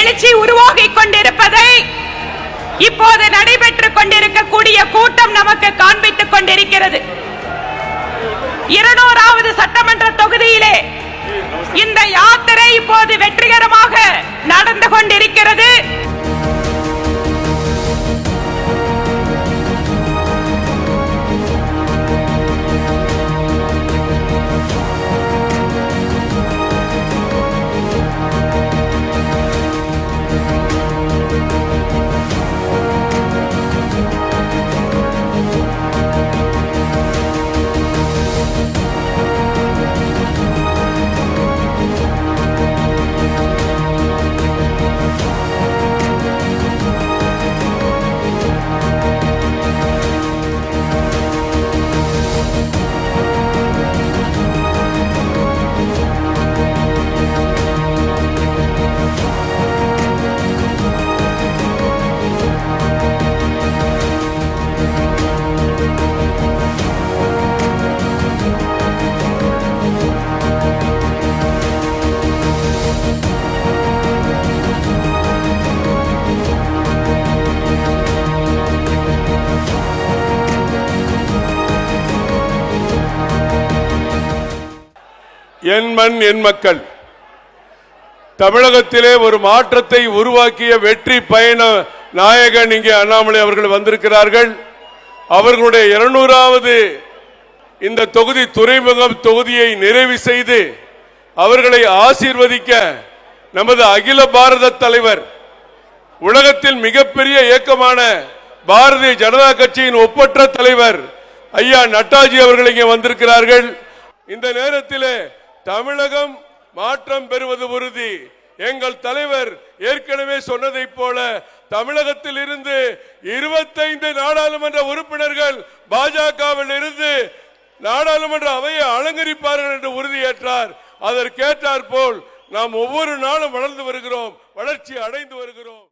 எழுச்சி உருவாகிக் கொண்டிருப்பதை இப்போது நடைபெற்றுக் கொண்டிருக்கக்கூடிய கூட்டம் நமக்கு காண்பித்துக் கொண்டிருக்கிறது. 200வது சட்டமன்ற தொகுதியிலே இந்த யாத்திரை இப்போது வெற்றிகரமாக நடந்து கொண்டிருக்கிறது. என் மண் என் மக்கள் தமிழகத்திலே ஒரு மாற்றத்தை உருவாக்கிய வெற்றி பயண நாயகன் இங்கே அண்ணாமலை அவர்கள் வந்திருக்கிறார்கள். அவர்களுடைய 200வது இந்த தொகுதி துறைமுகம் தொகுதியை நிறைவு செய்து அவர்களை ஆசீர்வதிக்க நமது அகில பாரத தலைவர், உலகத்தில் மிகப்பெரிய இயக்கமான பாரதிய ஜனதா கட்சியின் ஒப்பற்ற தலைவர் ஐயா நட்டாஜி அவர்கள் இங்கே வந்திருக்கிறார்கள். இந்த நேரத்திலே தமிழகம் மாற்றம் பெறுவது உறுதி. எங்கள் தலைவர் ஏற்கனவே சொன்னதை போல தமிழகத்தில் இருந்து 25 நாடாளுமன்ற உறுப்பினர்கள் பாஜகவில் இருந்து நாடாளுமன்ற அவையை அலங்கரிப்பார்கள் என்று உறுதியேற்றார். அதற்கேற்றார் போல் நாம் ஒவ்வொரு நாளும் வளர்ந்து வருகிறோம், வளர்ச்சி அடைந்து வருகிறோம்.